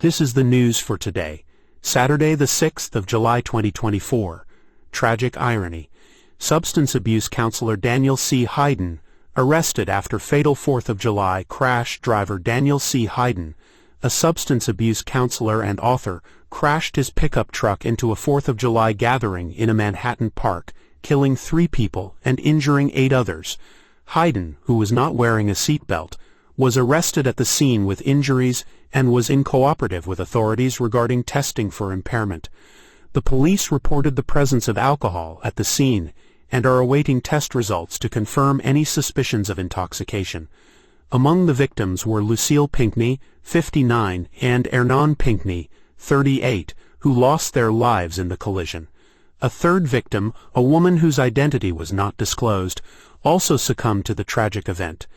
This is the news for today, Saturday the 6th of July 2024. Tragic irony. Substance abuse counselor Daniel C. Hayden, arrested after fatal 4th of July crash. Driver Daniel C. Hayden, a substance abuse counselor and author, crashed his pickup truck into a 4th of July gathering in a Manhattan park, killing 3 people and injuring 8 others. Hayden, who was not wearing a seatbelt, was arrested at the scene with injuries and was uncooperative with authorities regarding testing for impairment. The police reported the presence of alcohol at the scene and are awaiting test results to confirm any suspicions of intoxication. Among the victims were Lucille Pinckney, 59, and Hernan Pinckney, 38, who lost their lives in the collision. A third victim, a woman whose identity was not disclosed, also succumbed to the tragic event.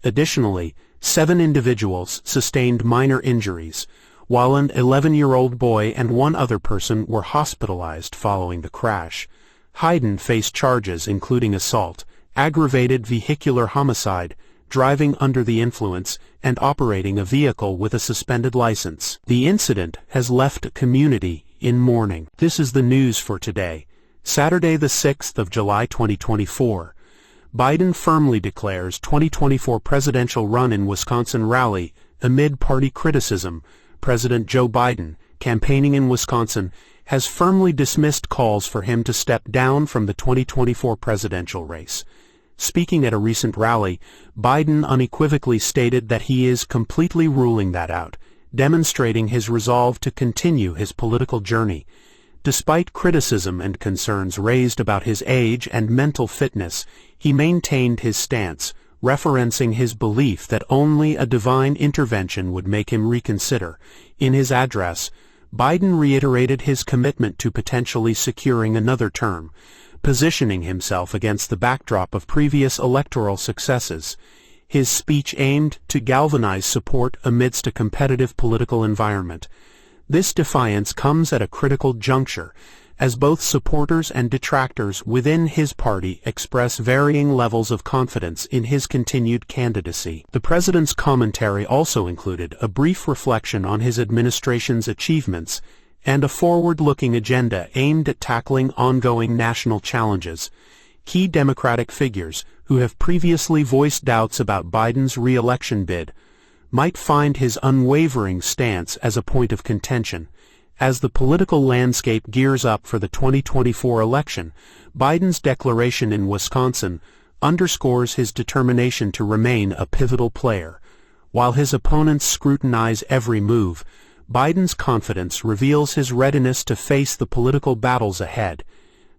Additionally, 7 individuals sustained minor injuries, while an 11-year-old boy and 1 other person were hospitalized following the crash. Hayden faced charges including assault, aggravated vehicular homicide, driving under the influence, and operating a vehicle with a suspended license. The incident has left a community in mourning. This is the news for today, Saturday the 6th of July 2024. Biden firmly declares 2024 presidential run in Wisconsin rally amid party criticism. President Joe Biden, campaigning in Wisconsin, has firmly dismissed calls for him to step down from the 2024 presidential race. Speaking at a recent rally, Biden unequivocally stated that he is completely ruling that out, demonstrating his resolve to continue his political journey. Despite criticism and concerns raised about his age and mental fitness, he maintained his stance, referencing his belief that only a divine intervention would make him reconsider. In his address, Biden reiterated his commitment to potentially securing another term, positioning himself against the backdrop of previous electoral successes. His speech aimed to galvanize support amidst a competitive political environment. This defiance comes at a critical juncture, as both supporters and detractors within his party express varying levels of confidence in his continued candidacy. The president's commentary also included a brief reflection on his administration's achievements and a forward-looking agenda aimed at tackling ongoing national challenges. Key Democratic figures, who have previously voiced doubts about Biden's re-election bid, might find his unwavering stance as a point of contention. As the political landscape gears up for the 2024 election, Biden's declaration in Wisconsin underscores his determination to remain a pivotal player. While his opponents scrutinize every move, Biden's confidence reveals his readiness to face the political battles ahead.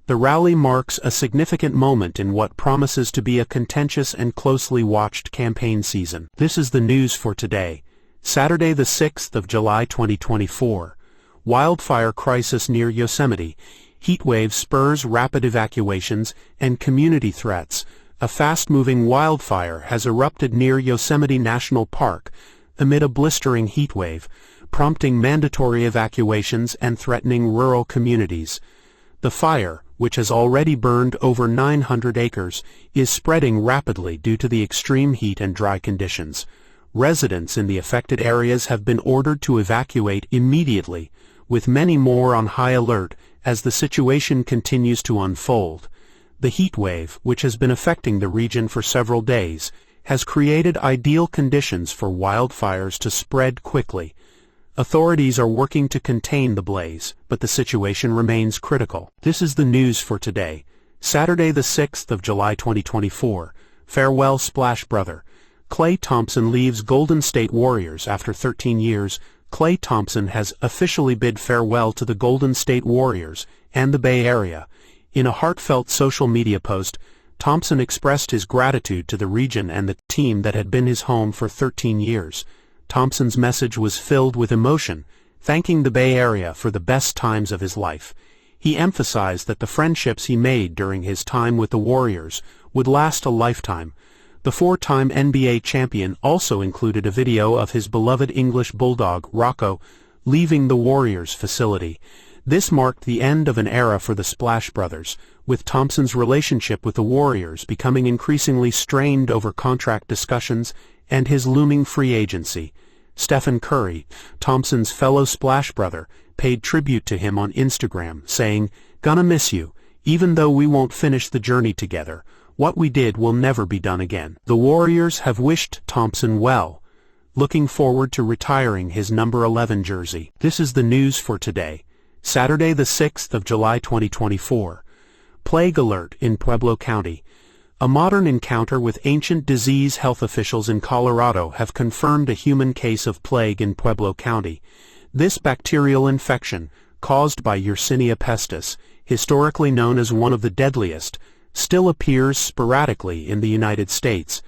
The rally marks a significant moment in what promises to be a contentious and closely watched campaign season. This is the news for today, Saturday the 6th of July 2024. Wildfire crisis near Yosemite, heatwave spurs rapid evacuations and community threats. A fast-moving wildfire has erupted near Yosemite National Park amid a blistering heatwave, prompting mandatory evacuations and threatening rural communities. The fire, which has already burned over 900 acres, is spreading rapidly due to the extreme heat and dry conditions. Residents in the affected areas have been ordered to evacuate immediately, with many more on high alert as the situation continues to unfold. The heat wave, which has been affecting the region for several days, has created ideal conditions for wildfires to spread quickly. Authorities are working to contain the blaze, but the situation remains critical. This is the news for today, Saturday the 6th of July 2024. Farewell Splash Brother. Klay Thompson leaves Golden State Warriors after 13 years. Klay Thompson has officially bid farewell to the Golden State Warriors and the Bay Area. In a heartfelt social media post, Thompson expressed his gratitude to the region and the team that had been his home for 13 years. Thompson's message was filled with emotion, thanking the Bay Area for the best times of his life. He emphasized that the friendships he made during his time with the Warriors would last a lifetime. The 4-time NBA champion also included a video of his beloved English bulldog, Rocco, leaving the Warriors facility. This marked the end of an era for the Splash Brothers, with Thompson's relationship with the Warriors becoming increasingly strained over contract discussions and his looming free agency. Stephen Curry, Thompson's fellow Splash brother, paid tribute to him on Instagram, saying, "Gonna miss you, even though we won't finish the journey together. What we did will never be done again." The Warriors have wished Thompson well, looking forward to retiring his number 11 jersey. This is the news for today, Saturday the 6th of July 2024. Plague alert in Pueblo County. A modern encounter with ancient disease. Health officials in Colorado have confirmed a human case of plague in Pueblo County. This bacterial infection, caused by Yersinia pestis, historically known as one of the deadliest, still appears sporadically in the United States.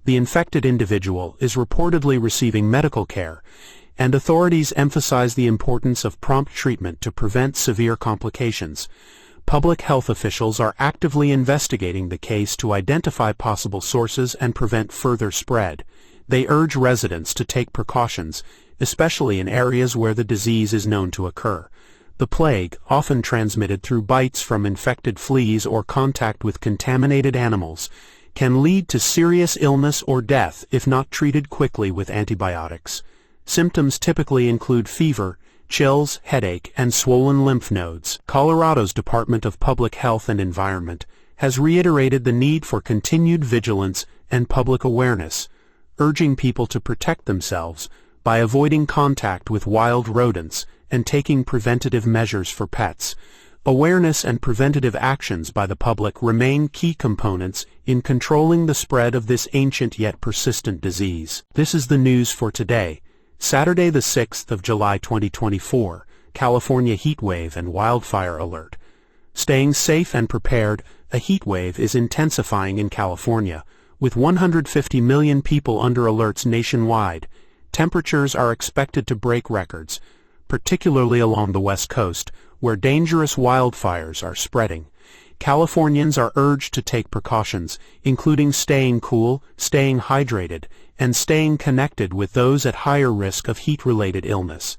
The infected individual is reportedly receiving medical care, and authorities emphasize the importance of prompt treatment to prevent severe complications. Public health officials are actively investigating the case to identify possible sources and prevent further spread. They urge residents to take precautions, especially in areas where the disease is known to occur. The plague, often transmitted through bites from infected fleas or contact with contaminated animals, can lead to serious illness or death if not treated quickly with antibiotics. Symptoms typically include fever, chills, headache, and swollen lymph nodes. Colorado's Department of Public Health and Environment has reiterated the need for continued vigilance and public awareness, urging people to protect themselves by avoiding contact with wild rodents and taking preventative measures for pets. Awareness and preventative actions by the public remain key components in controlling the spread of this ancient yet persistent disease. This is the news for today, Saturday the 6th of July 2024, California heatwave and wildfire alert. Staying safe and prepared, a heatwave is intensifying in California, with 150 million people under alerts nationwide. Temperatures are expected to break records, particularly along the West Coast, where dangerous wildfires are spreading. Californians are urged to take precautions, including staying cool, staying hydrated, and staying connected with those at higher risk of heat-related illness.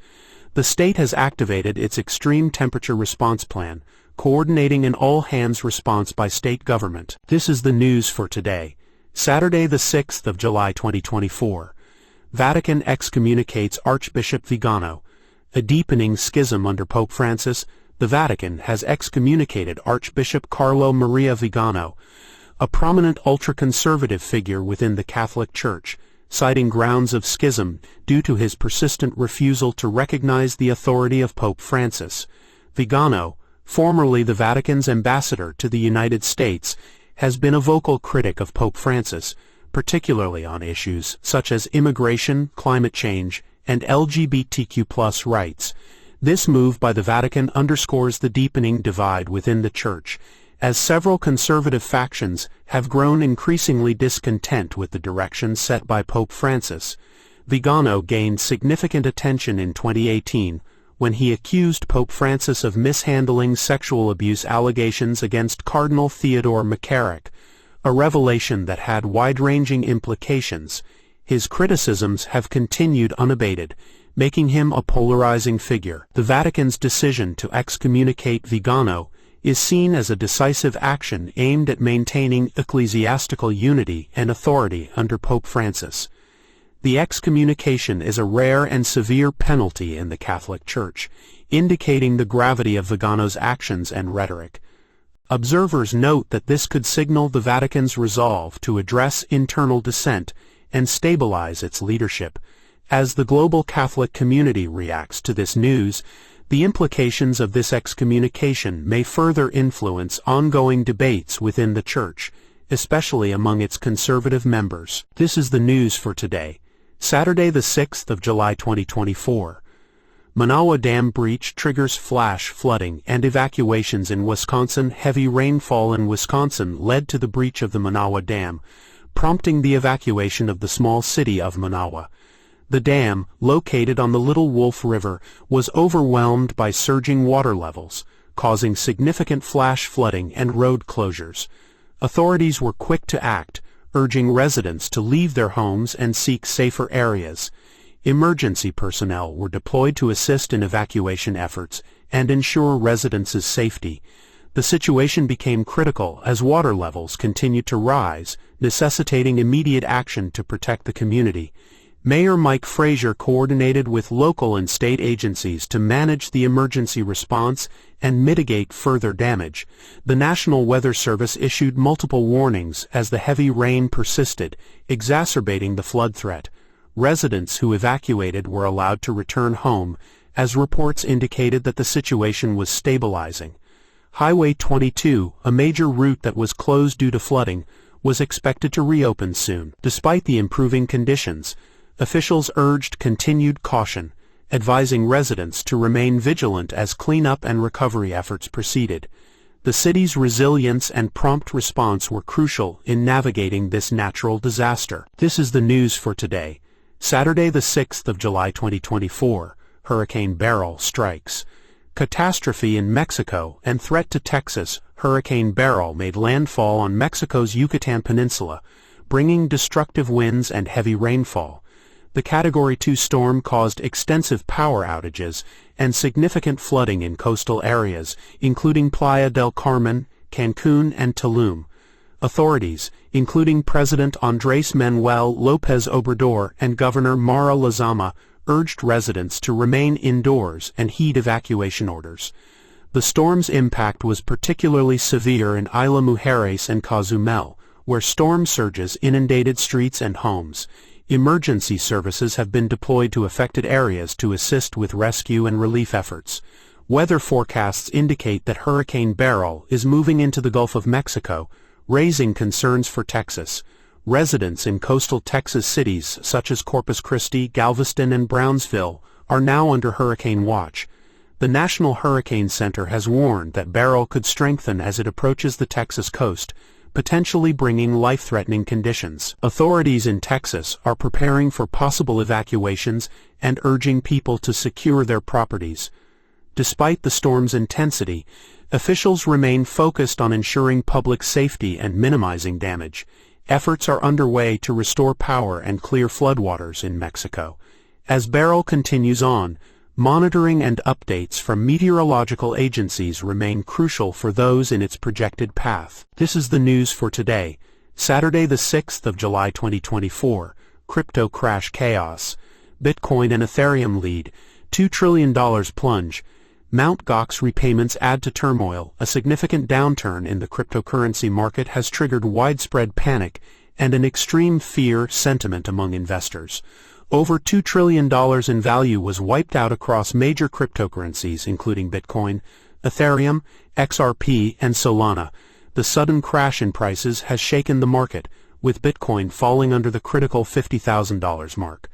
The state has activated its extreme temperature response plan, coordinating an all-hands response by state government. This is the news for today, Saturday the 6th of July 2024. Vatican excommunicates Archbishop Vigano. A deepening schism under Pope Francis, the Vatican has excommunicated Archbishop Carlo Maria Vigano, a prominent ultra-conservative figure within the Catholic Church, citing grounds of schism due to his persistent refusal to recognize the authority of Pope Francis. Vigano, formerly the Vatican's ambassador to the United States, has been a vocal critic of Pope Francis, particularly on issues such as immigration, climate change, and LGBTQ+ rights. This move by the Vatican underscores the deepening divide within the Church, as several conservative factions have grown increasingly discontent with the direction set by Pope Francis. Vigano gained significant attention in 2018 when he accused Pope Francis of mishandling sexual abuse allegations against Cardinal Theodore McCarrick, a revelation that had wide-ranging implications. His criticisms have continued unabated, making him a polarizing figure. The Vatican's decision to excommunicate Vigano is seen as a decisive action aimed at maintaining ecclesiastical unity and authority under Pope Francis. The excommunication is a rare and severe penalty in the Catholic Church, indicating the gravity of Vigano's actions and rhetoric. Observers note that this could signal the Vatican's resolve to address internal dissent and stabilize its leadership. As the global Catholic community reacts to this news, the implications of this excommunication may further influence ongoing debates within the Church, especially among its conservative members. This is the news for today, Saturday the 6th of July 2024. Manawa Dam breach triggers flash flooding and evacuations in Wisconsin. Heavy rainfall in Wisconsin led to the breach of the Manawa Dam, prompting the evacuation of the small city of Manawa. The dam, located on the Little Wolf River, was overwhelmed by surging water levels, causing significant flash flooding and road closures. Authorities were quick to act, urging residents to leave their homes and seek safer areas. Emergency personnel were deployed to assist in evacuation efforts and ensure residents' safety. The situation became critical as water levels continued to rise, necessitating immediate action to protect the community. Mayor Mike Frazier coordinated with local and state agencies to manage the emergency response and mitigate further damage. The National Weather Service issued multiple warnings as the heavy rain persisted, exacerbating the flood threat. Residents who evacuated were allowed to return home, as reports indicated that the situation was stabilizing. Highway 22, a major route that was closed due to flooding, was expected to reopen soon. Despite the improving conditions, officials urged continued caution, advising residents to remain vigilant as cleanup and recovery efforts proceeded. The city's resilience and prompt response were crucial in navigating this natural disaster. This is the news for today, Saturday the 6th of July 2024. Hurricane Beryl strikes. Catastrophe in Mexico and threat to Texas. Hurricane Beryl made landfall on Mexico's Yucatan Peninsula, bringing destructive winds and heavy rainfall. The Category 2 storm caused extensive power outages and significant flooding in coastal areas, including Playa del Carmen, Cancun, and Tulum. Authorities, including President Andrés Manuel López Obrador and Governor Mara Lezama, urged residents to remain indoors and heed evacuation orders. The storm's impact was particularly severe in Isla Mujeres and Cozumel, where storm surges inundated streets and homes. Emergency services have been deployed to affected areas to assist with rescue and relief efforts. Weather forecasts indicate that Hurricane Beryl is moving into the Gulf of Mexico, raising concerns for Texas. Residents in coastal Texas cities such as Corpus Christi, Galveston, and Brownsville are now under hurricane watch. The National Hurricane Center has warned that Beryl could strengthen as it approaches the Texas coast, potentially bringing life-threatening conditions. Authorities in Texas are preparing for possible evacuations and urging people to secure their properties. Despite the storm's intensity, officials remain focused on ensuring public safety and minimizing damage. Efforts are underway to restore power and clear floodwaters in Mexico. As Beryl continues on, monitoring and updates from meteorological agencies remain crucial for those in its projected path. This is the news for today, Saturday the 6th of July 2024. Crypto crash chaos. Bitcoin and Ethereum lead. $2 trillion plunge. Mt. Gox repayments add to turmoil. A significant downturn in the cryptocurrency market has triggered widespread panic and an extreme fear sentiment among investors. Over $2 trillion in value was wiped out across major cryptocurrencies including Bitcoin, Ethereum, XRP, and Solana. The sudden crash in prices has shaken the market, with Bitcoin falling under the critical $50,000 mark.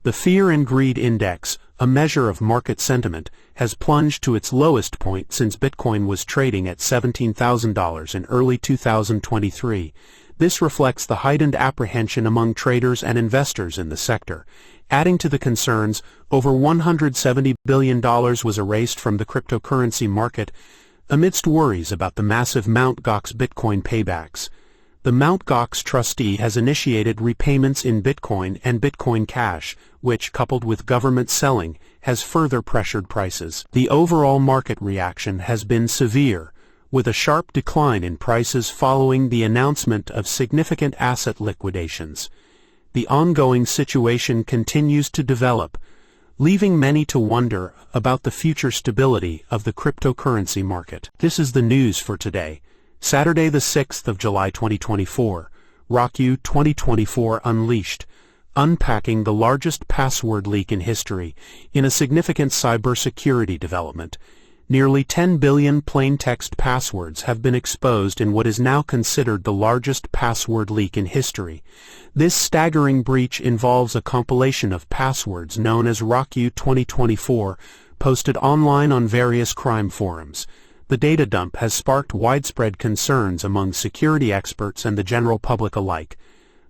The Fear and Greed Index, a measure of market sentiment, has plunged to its lowest point since Bitcoin was trading at $17,000 in early 2023. This reflects the heightened apprehension among traders and investors in the sector. Adding to the concerns, over $170 billion was erased from the cryptocurrency market amidst worries about the massive Mt. Gox Bitcoin paybacks. The Mt. Gox trustee has initiated repayments in Bitcoin and Bitcoin Cash, which, coupled with government selling, has further pressured prices. The overall market reaction has been severe, with a sharp decline in prices following the announcement of significant asset liquidations. The ongoing situation continues to develop, leaving many to wonder about the future stability of the cryptocurrency market. This is the news for today, Saturday the 6th of July 2024. RockU 2024 Unleashed. Unpacking the largest password leak in history in a significant cybersecurity development. Nearly 10 billion plain-text passwords have been exposed in what is now considered the largest password leak in history. This staggering breach involves a compilation of passwords known as RockU 2024, posted online on various crime forums. The data dump has sparked widespread concerns among security experts and the general public alike.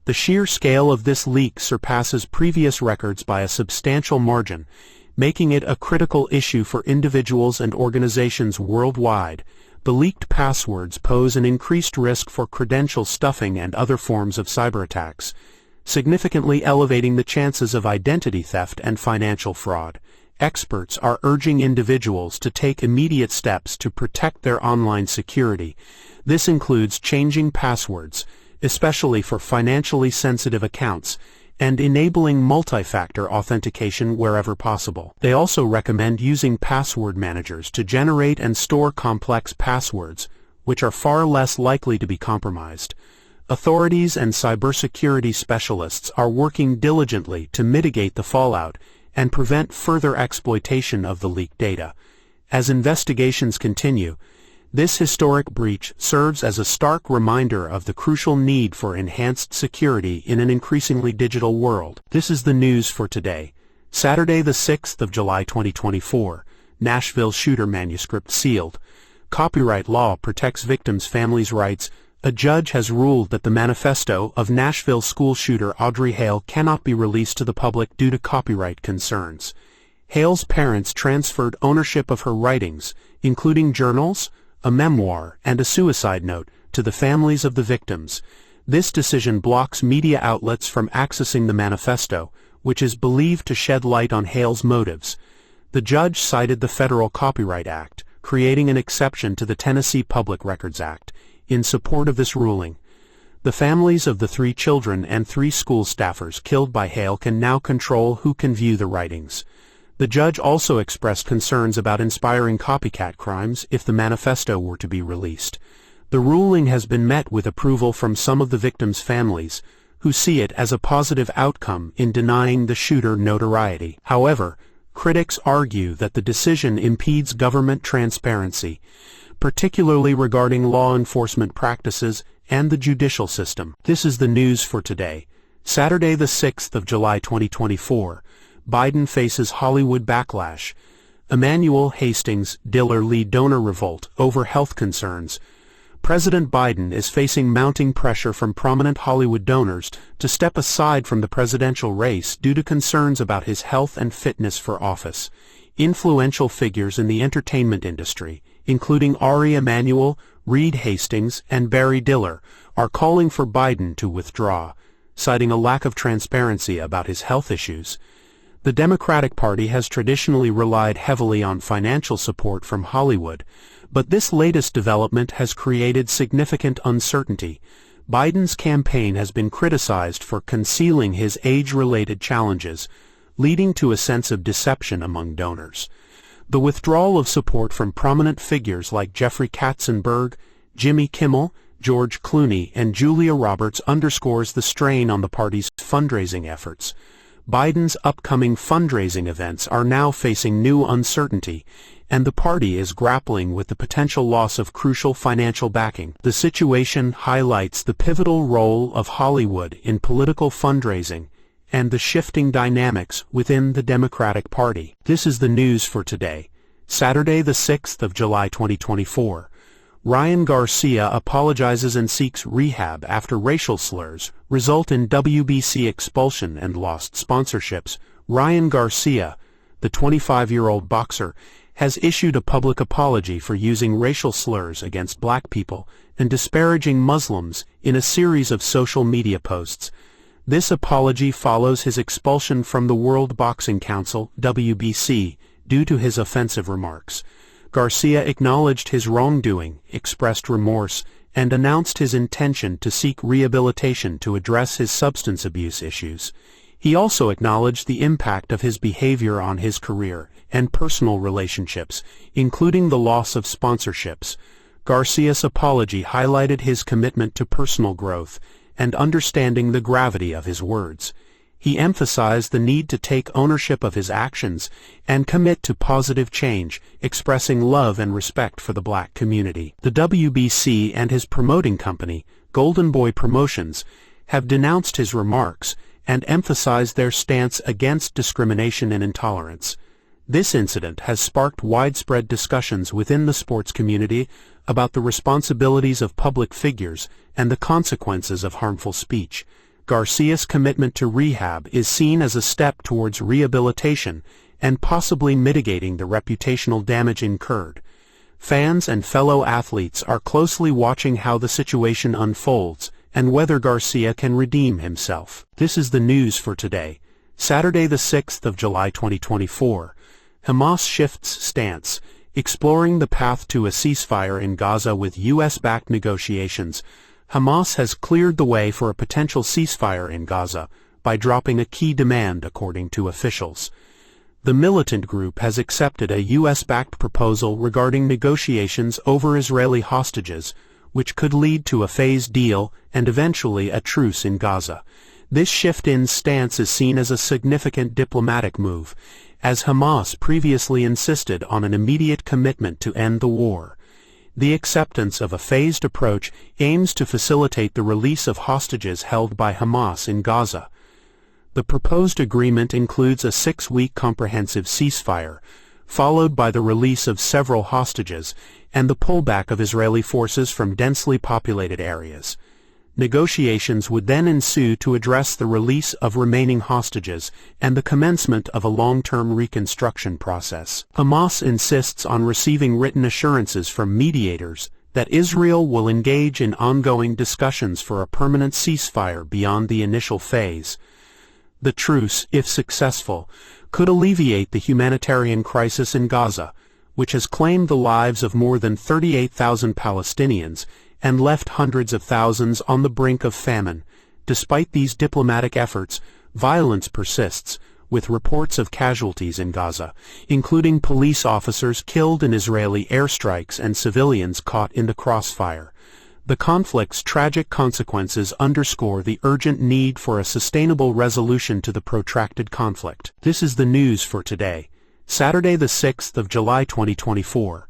The sheer scale of this leak surpasses previous records by a substantial margin, making it a critical issue for individuals and organizations worldwide. The leaked passwords pose an increased risk for credential stuffing and other forms of cyberattacks, significantly elevating the chances of identity theft and financial fraud. Experts are urging individuals to take immediate steps to protect their online security. This includes changing passwords, especially for financially sensitive accounts, and enabling multi-factor authentication wherever possible. They also recommend using password managers to generate and store complex passwords, which are far less likely to be compromised. Authorities and cybersecurity specialists are working diligently to mitigate the fallout and prevent further exploitation of the leaked data. As investigations continue, this historic breach serves as a stark reminder of the crucial need for enhanced security in an increasingly digital world. This is the news for today, Saturday the 6th of July 2024. Nashville shooter manuscript sealed. Copyright law protects victims' families' rights. A judge has ruled that the manifesto of Nashville school shooter Audrey Hale cannot be released to the public due to copyright concerns. Hale's parents transferred ownership of her writings, including journals, a memoir, and a suicide note, to the families of the victims. This decision blocks media outlets from accessing the manifesto, which is believed to shed light on Hale's motives. The judge cited the Federal Copyright Act, creating an exception to the Tennessee Public Records Act, in support of this ruling. The families of the 3 children and 3 school staffers killed by Hale can now control who can view the writings. The judge also expressed concerns about inspiring copycat crimes if the manifesto were to be released. The ruling has been met with approval from some of the victims' families, who see it as a positive outcome in denying the shooter notoriety. However, critics argue that the decision impedes government transparency, particularly regarding law enforcement practices and the judicial system. This is the news for today, Saturday the 6th of July 2024. Biden faces Hollywood backlash. Emmanuel Hastings Diller lead donor revolt over health concerns. President Biden is facing mounting pressure from prominent Hollywood donors to step aside from the presidential race due to concerns about his health and fitness for office. Influential figures in the entertainment industry, including Ari Emanuel, Reed Hastings, and Barry Diller, are calling for Biden to withdraw, citing a lack of transparency about his health issues. The Democratic Party has traditionally relied heavily on financial support from Hollywood, but this latest development has created significant uncertainty. Biden's campaign has been criticized for concealing his age-related challenges, leading to a sense of deception among donors. The withdrawal of support from prominent figures like Jeffrey Katzenberg, Jimmy Kimmel, George Clooney, and Julia Roberts underscores the strain on the party's fundraising efforts. Biden's upcoming fundraising events are now facing new uncertainty, and the party is grappling with the potential loss of crucial financial backing. The situation highlights the pivotal role of Hollywood in political fundraising and the shifting dynamics within the Democratic Party. This is the news for today, Saturday the 6th of July 2024. Ryan Garcia apologizes and seeks rehab after racial slurs result in WBC expulsion and lost sponsorships. Ryan Garcia, the 25-year-old boxer, has issued a public apology for using racial slurs against black people and disparaging Muslims in a series of social media posts. This apology follows his expulsion from the World Boxing Council, WBC, due to his offensive remarks. Garcia acknowledged his wrongdoing, expressed remorse, and announced his intention to seek rehabilitation to address his substance abuse issues. He also acknowledged the impact of his behavior on his career and personal relationships, including the loss of sponsorships. Garcia's apology highlighted his commitment to personal growth and understanding the gravity of his words. He emphasized the need to take ownership of his actions and commit to positive change, expressing love and respect for the black community. The WBC and his promoting company, Golden Boy Promotions, have denounced his remarks and emphasized their stance against discrimination and intolerance. This incident has sparked widespread discussions within the sports community about the responsibilities of public figures and the consequences of harmful speech. Garcia's commitment to rehab is seen as a step towards rehabilitation and possibly mitigating the reputational damage incurred. Fans and fellow athletes are closely watching how the situation unfolds and whether Garcia can redeem himself. This is the news for today, Saturday the 6th of July 2024. Hamas shifts stance, exploring the path to a ceasefire in Gaza with U.S.-backed negotiations. Hamas has cleared the way for a potential ceasefire in Gaza, by dropping a key demand, according to officials. The militant group has accepted a U.S.-backed proposal regarding negotiations over Israeli hostages, which could lead to a phased deal and eventually a truce in Gaza. This shift in stance is seen as a significant diplomatic move, as Hamas previously insisted on an immediate commitment to end the war. The acceptance of a phased approach aims to facilitate the release of hostages held by Hamas in Gaza. The proposed agreement includes a 6-week comprehensive ceasefire, followed by the release of several hostages and the pullback of Israeli forces from densely populated areas. Negotiations would then ensue to address the release of remaining hostages and the commencement of a long-term reconstruction process. Hamas insists on receiving written assurances from mediators that Israel will engage in ongoing discussions for a permanent ceasefire beyond the initial phase. The truce, if successful, could alleviate the humanitarian crisis in Gaza, which has claimed the lives of more than 38,000 Palestinians and left hundreds of thousands on the brink of famine. Despite these diplomatic efforts, violence persists, with reports of casualties in Gaza, including police officers killed in Israeli airstrikes and civilians caught in the crossfire. The conflict's tragic consequences underscore the urgent need for a sustainable resolution to the protracted conflict. This is the news for today, Saturday the 6th of July 2024.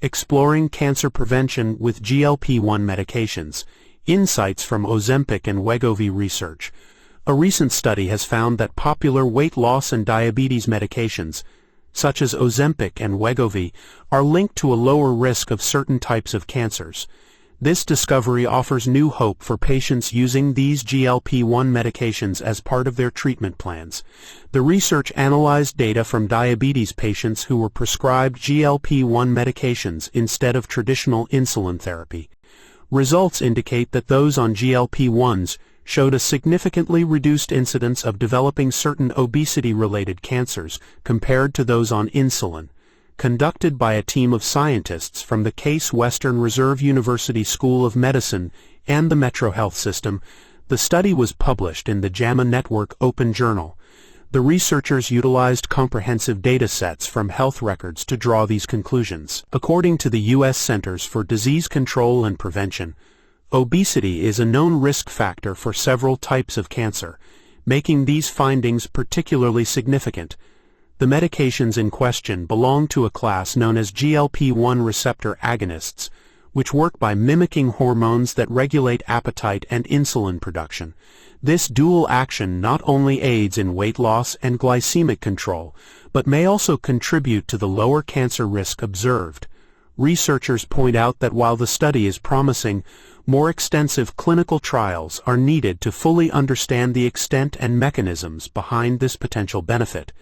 Exploring cancer prevention with GLP-1 medications. Insights from Ozempic and Wegovy research. A recent study has found that popular weight loss and diabetes medications, such as Ozempic and Wegovy, are linked to a lower risk of certain types of cancers. This discovery offers new hope for patients using these GLP-1 medications as part of their treatment plans. The research analyzed data from diabetes patients who were prescribed GLP-1 medications instead of traditional insulin therapy. Results indicate that those on GLP-1s showed a significantly reduced incidence of developing certain obesity-related cancers compared to those on insulin. Conducted by a team of scientists from the Case Western Reserve University School of Medicine and the Metro Health System, the study was published in the JAMA Network Open Journal. The researchers utilized comprehensive data sets from health records to draw these conclusions. According to the U.S. Centers for Disease Control and Prevention, obesity is a known risk factor for several types of cancer, making these findings particularly significant. The medications in question belong to a class known as GLP-1 receptor agonists, which work by mimicking hormones that regulate appetite and insulin production. This dual action not only aids in weight loss and glycemic control, but may also contribute to the lower cancer risk observed. Researchers point out that while the study is promising, more extensive clinical trials are needed to fully understand the extent and mechanisms behind this potential benefit.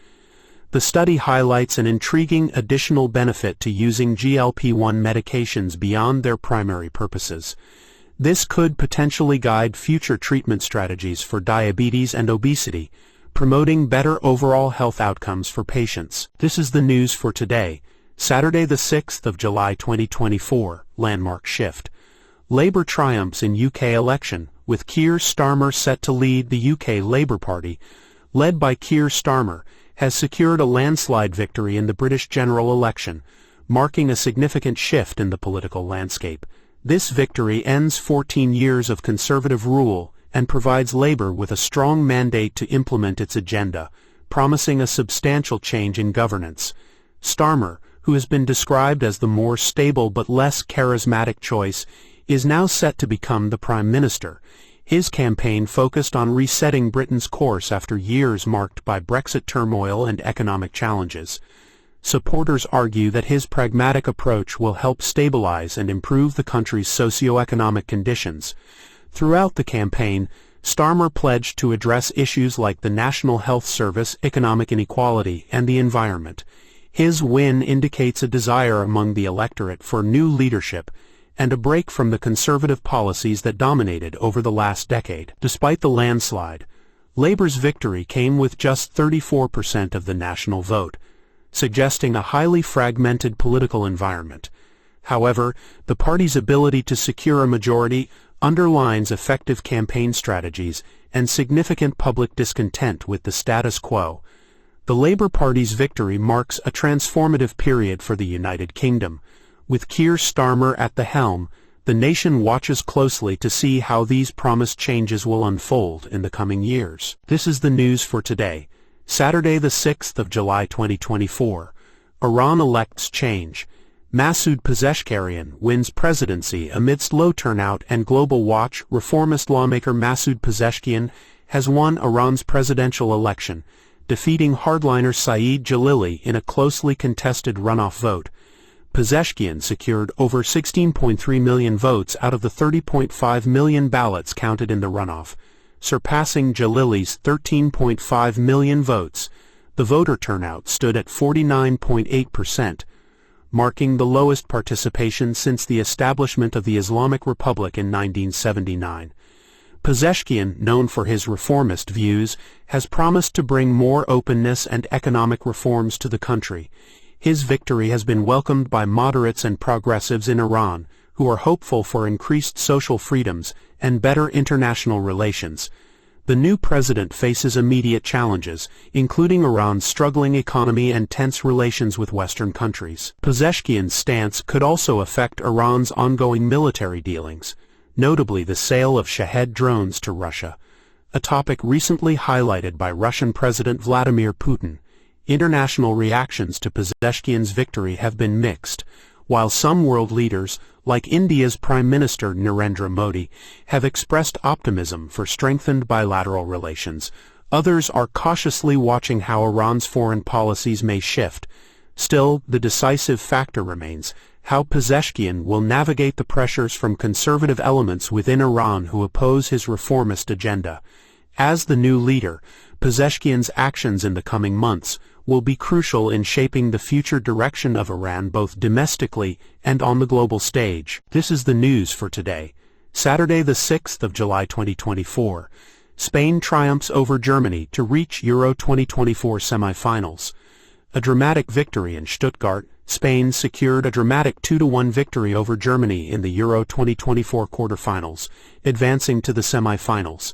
The study highlights an intriguing additional benefit to using GLP-1 medications beyond their primary purposes. This could potentially guide future treatment strategies for diabetes and obesity, promoting better overall health outcomes for patients. This is the news for today, Saturday the 6th of July 2024. Landmark shift. Labour triumphs in UK election, with Keir Starmer set to lead the UK Labour Party. Led by Keir Starmer, has secured a landslide victory in the British general election, marking a significant shift in the political landscape. This victory ends 14 years of Conservative rule and provides Labour with a strong mandate to implement its agenda, promising a substantial change in governance. Starmer, who has been described as the more stable but less charismatic choice, is now set to become the Prime Minister. His campaign focused on resetting Britain's course after years marked by Brexit turmoil and economic challenges. Supporters argue that his pragmatic approach will help stabilize and improve the country's socio-economic conditions. Throughout the campaign, Starmer pledged to address issues like the National Health Service, economic inequality, and the environment. His win indicates a desire among the electorate for new leadership and a break from the Conservative policies that dominated over the last decade. Despite the landslide, Labour's victory came with just 34% of the national vote, suggesting a highly fragmented political environment. However, the party's ability to secure a majority underlines effective campaign strategies and significant public discontent with the status quo. The Labour Party's victory marks a transformative period for the United Kingdom. With Keir Starmer at the helm, the nation watches closely to see how these promised changes will unfold in the coming years. This is the news for today, Saturday the 6th of July 2024. Iran elects change. Masoud Pezeshkian wins presidency amidst low turnout, and Global Watch reformist lawmaker Masoud Pezeshkian has won Iran's presidential election, defeating hardliner Saeed Jalili in a closely contested runoff vote. Pezeshkian secured over 16.3 million votes out of the 30.5 million ballots counted in the runoff, surpassing Jalili's 13.5 million votes. The voter turnout stood at 49.8%, marking the lowest participation since the establishment of the Islamic Republic in 1979. Pezeshkian, known for his reformist views, has promised to bring more openness and economic reforms to the country. His victory has been welcomed by moderates and progressives in Iran, who are hopeful for increased social freedoms and better international relations. The new president faces immediate challenges, including Iran's struggling economy and tense relations with Western countries. Pezeshkian's stance could also affect Iran's ongoing military dealings, notably the sale of Shahed drones to Russia, a topic recently highlighted by Russian President Vladimir Putin. International reactions to Pezeshkian's victory have been mixed. While some world leaders, like India's Prime Minister Narendra Modi, have expressed optimism for strengthened bilateral relations, others are cautiously watching how Iran's foreign policies may shift. Still, the decisive factor remains how Pezeshkian will navigate the pressures from conservative elements within Iran who oppose his reformist agenda. As the new leader, Pezeshkian's actions in the coming months will be crucial in shaping the future direction of Iran both domestically and on the global stage. This is the news for today, Saturday the 6th of July 2024. Spain triumphs over Germany to reach Euro 2024 semi-finals. A dramatic victory in Stuttgart, Spain secured a dramatic 2-1 victory over Germany in the Euro 2024 quarterfinals, advancing to the semi-finals.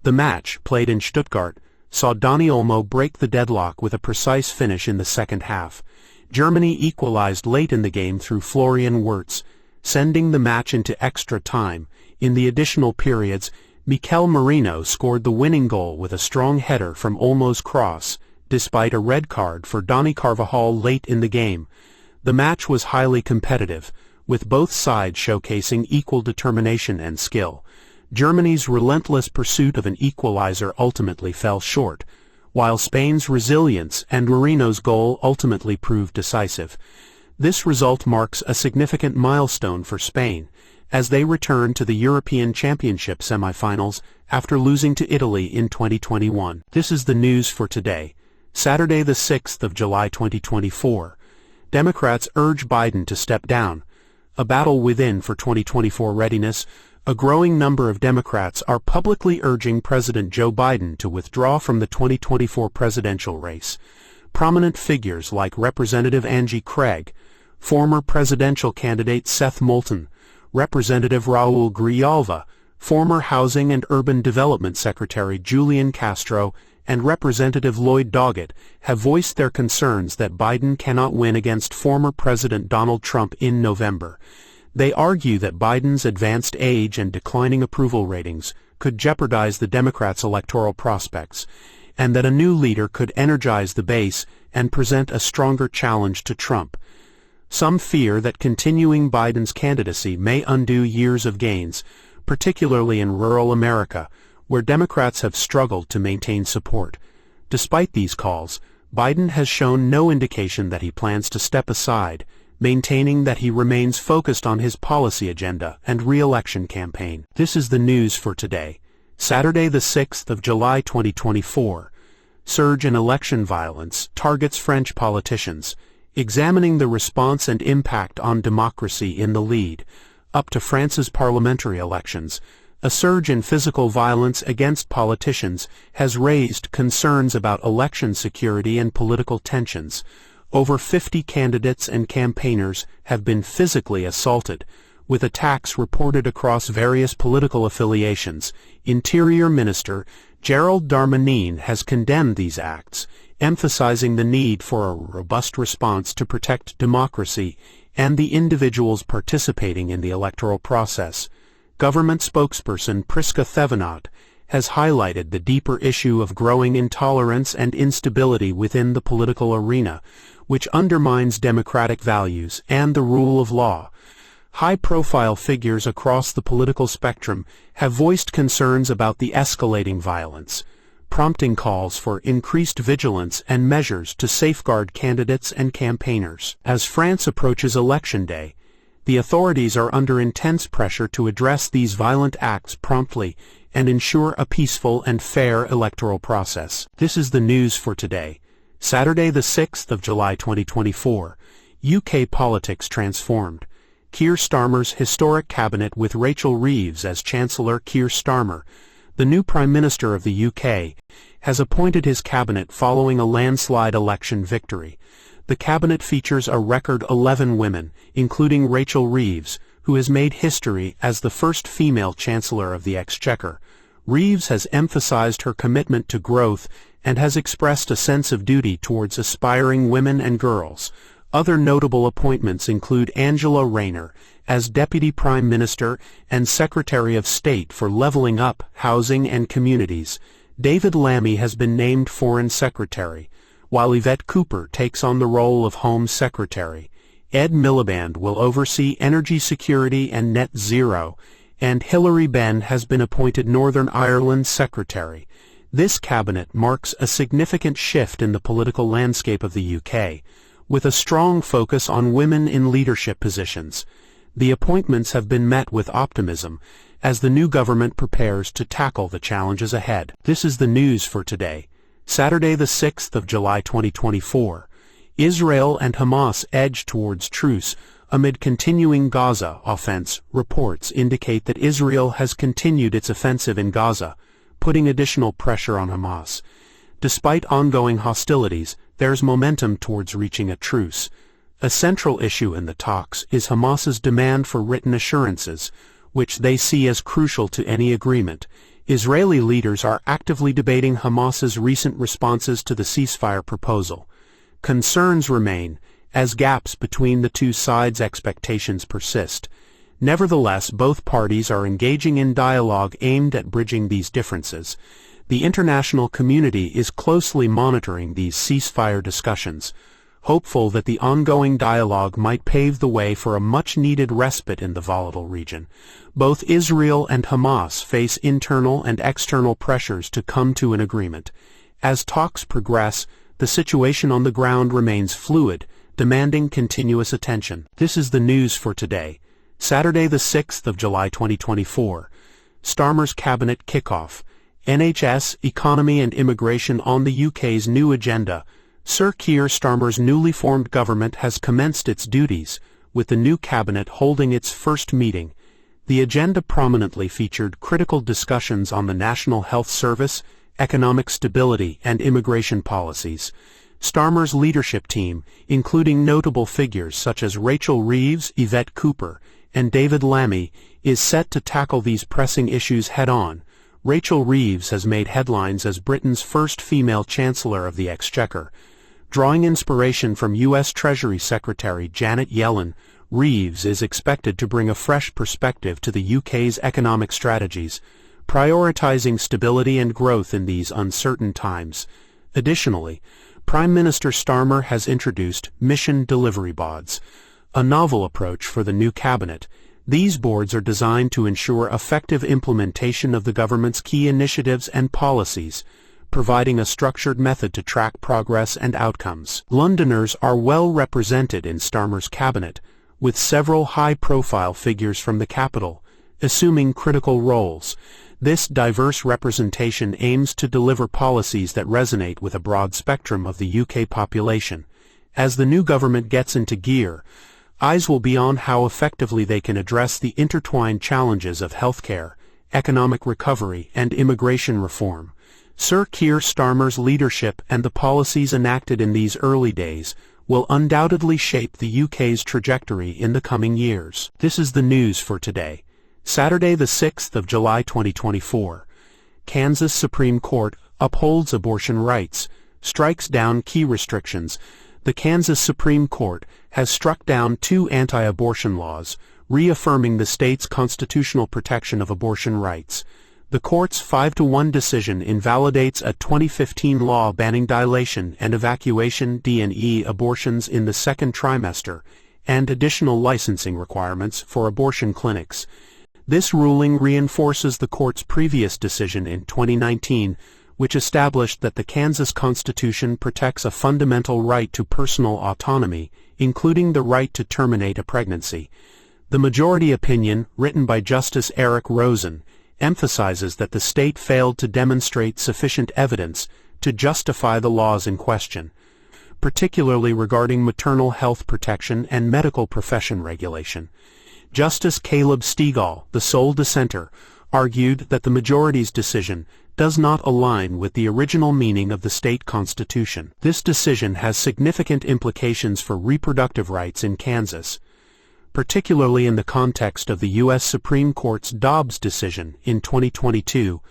The match, played in Stuttgart, saw Dani Olmo break the deadlock with a precise finish in the second half. Germany equalized late in the game through Florian Wirtz, sending the match into extra time. In the additional periods, Mikel Merino scored the winning goal with a strong header from Olmo's cross, despite a red card for Dani Carvajal late in the game. The match was highly competitive, with both sides showcasing equal determination and skill. Germany's relentless pursuit of an equalizer ultimately fell short, while Spain's resilience and Merino's goal ultimately proved decisive. This result marks a significant milestone for Spain, as they return to the European Championship semi-finals after losing to Italy in 2021. This is the news for today, Saturday the 6th of July 2024. Democrats urge Biden to step down. A battle within for 2024 readiness. A growing number of Democrats are publicly urging President Joe Biden to withdraw from the 2024 presidential race. Prominent figures like Representative Angie Craig, former presidential candidate Seth Moulton, Representative Raul Grijalva, former Housing and Urban Development Secretary Julian Castro, and Representative Lloyd Doggett have voiced their concerns that Biden cannot win against former President Donald Trump in November. They argue that Biden's advanced age and declining approval ratings could jeopardize the Democrats' electoral prospects, and that a new leader could energize the base and present a stronger challenge to Trump. Some fear that continuing Biden's candidacy may undo years of gains, particularly in rural America, where Democrats have struggled to maintain support. Despite these calls, Biden has shown no indication that he plans to step aside, maintaining that he remains focused on his policy agenda and re-election campaign. This is the news for today, Saturday the 6th of July 2024. Surge in election violence targets French politicians, examining the response and impact on democracy in the lead up to France's parliamentary elections. A surge in physical violence against politicians has raised concerns about election security and political tensions. Over 50 candidates and campaigners have been physically assaulted, with attacks reported across various political affiliations. Interior Minister Gerald Darmanin has condemned these acts, emphasizing the need for a robust response to protect democracy and the individuals participating in the electoral process. Government spokesperson Priska Thevenot has highlighted the deeper issue of growing intolerance and instability within the political arena, which undermines democratic values and the rule of law. High-profile figures across the political spectrum have voiced concerns about the escalating violence, prompting calls for increased vigilance and measures to safeguard candidates and campaigners. As France approaches Election Day, the authorities are under intense pressure to address these violent acts promptly and ensure a peaceful and fair electoral process. This is the news for today, Saturday the 6th of July 2024. UK politics transformed. Keir Starmer's historic cabinet with Rachel Reeves as Chancellor. Keir Starmer, the new Prime Minister of the UK, has appointed his cabinet following a landslide election victory. The cabinet features a record 11 women, including Rachel Reeves, who has made history as the first female Chancellor of the Exchequer. Reeves has emphasized her commitment to growth and has expressed a sense of duty towards aspiring women and girls. Other notable appointments include Angela Rayner as Deputy Prime Minister and Secretary of State for Levelling Up, Housing and Communities. David Lammy has been named Foreign Secretary, while Yvette Cooper takes on the role of Home Secretary. Ed Miliband will oversee energy security and net zero, and Hilary Benn has been appointed Northern Ireland Secretary. This cabinet marks a significant shift in the political landscape of the UK, with a strong focus on women in leadership positions. The appointments have been met with optimism as the new government prepares to tackle the challenges ahead. This is the news for today, Saturday the 6th of July 2024. Israel and Hamas edge towards truce amid continuing Gaza offense. Reports indicate that Israel has continued its offensive in Gaza, putting additional pressure on Hamas. Despite ongoing hostilities, there's momentum towards reaching a truce. A central issue in the talks is Hamas's demand for written assurances, which they see as crucial to any agreement. Israeli leaders are actively debating Hamas's recent responses to the ceasefire proposal. Concerns remain, as gaps between the two sides' expectations persist. Nevertheless, both parties are engaging in dialogue aimed at bridging these differences. The international community is closely monitoring these ceasefire discussions, hopeful that the ongoing dialogue might pave the way for a much-needed respite in the volatile region. Both Israel and Hamas face internal and external pressures to come to an agreement. As talks progress, the situation on the ground remains fluid, demanding continuous attention. This is the news for today, Saturday the 6th of July 2024. Starmer's cabinet kickoff. NHS, economy and immigration on the UK's new agenda. Sir Keir Starmer's newly formed government has commenced its duties, with the new cabinet holding its first meeting. The agenda prominently featured critical discussions on the National Health Service, economic stability and immigration policies. Starmer's leadership team, including notable figures such as Rachel Reeves, Yvette Cooper, and David Lammy, is set to tackle these pressing issues head-on. Rachel Reeves has made headlines as Britain's first female Chancellor of the Exchequer. Drawing inspiration from U.S. Treasury Secretary Janet Yellen, Reeves is expected to bring a fresh perspective to the UK's economic strategies, prioritizing stability and growth in these uncertain times. Additionally, Prime Minister Starmer has introduced Mission Delivery Boards, a novel approach for the new cabinet. These boards are designed to ensure effective implementation of the government's key initiatives and policies, providing a structured method to track progress and outcomes. Londoners are well represented in Starmer's cabinet, with several high-profile figures from the capital assuming critical roles. This diverse representation aims to deliver policies that resonate with a broad spectrum of the UK population. As the new government gets into gear, eyes will be on how effectively they can address the intertwined challenges of healthcare, economic recovery, and immigration reform. Sir Keir Starmer's leadership and the policies enacted in these early days will undoubtedly shape the UK's trajectory in the coming years. This is the news for today, Saturday the 6th of July 2024. Kansas Supreme Court upholds abortion rights, strikes down key restrictions. The Kansas Supreme Court has struck down 2 anti-abortion laws, reaffirming the state's constitutional protection of abortion rights. The court's 5-1 decision invalidates a 2015 law banning dilation and evacuation (D&E) abortions in the second trimester, and additional licensing requirements for abortion clinics. This ruling reinforces the court's previous decision in 2019, which established that the Kansas Constitution protects a fundamental right to personal autonomy, including the right to terminate a pregnancy. The majority opinion, written by Justice Eric Rosen, emphasizes that the state failed to demonstrate sufficient evidence to justify the laws in question, particularly regarding maternal health protection and medical profession regulation. Justice Caleb Stegall, the sole dissenter, argued that the majority's decision does not align with the original meaning of the state constitution. This decision has significant implications for reproductive rights in Kansas, particularly in the context of the U.S. Supreme Court's Dobbs decision in 2022,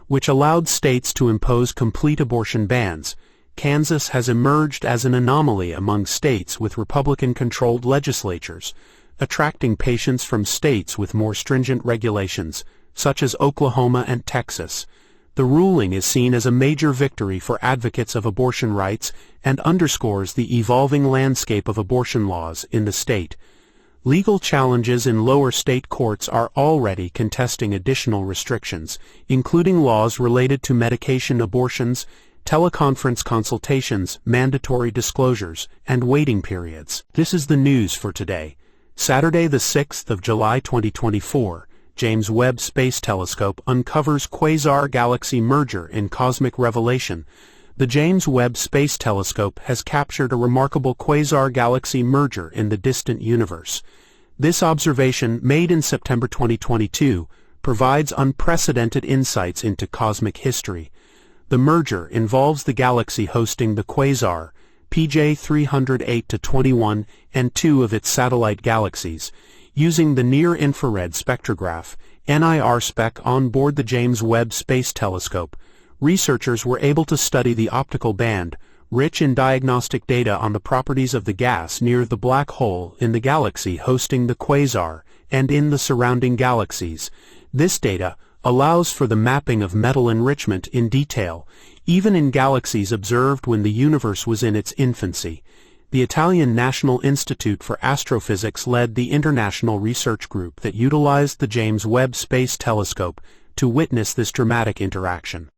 which allowed states to impose complete abortion bans. Kansas has emerged as an anomaly among states with Republican-controlled legislatures, attracting patients from states with more stringent regulations, such as Oklahoma and Texas. The ruling is seen as a major victory for advocates of abortion rights and underscores the evolving landscape of abortion laws in the state. Legal challenges in lower state courts are already contesting additional restrictions, including laws related to medication abortions, teleconference consultations, mandatory disclosures, and waiting periods. This is the news for today, Saturday the 6th of July 2024. James Webb Space Telescope uncovers quasar-galaxy merger in cosmic revelation. The James Webb Space Telescope has captured a remarkable quasar-galaxy merger in the distant universe. This observation, made in September 2022, provides unprecedented insights into cosmic history. The merger involves the galaxy hosting the quasar, PJ 308-21, and 2 of its satellite galaxies. Using the near-infrared spectrograph, NIR-SPEC, on board the James Webb Space Telescope, researchers were able to study the optical band, rich in diagnostic data on the properties of the gas near the black hole in the galaxy hosting the quasar and in the surrounding galaxies. This data allows for the mapping of metal enrichment in detail, even in galaxies observed when the universe was in its infancy. The Italian National Institute for Astrophysics led the international research group that utilized the James Webb Space Telescope to witness this dramatic interaction.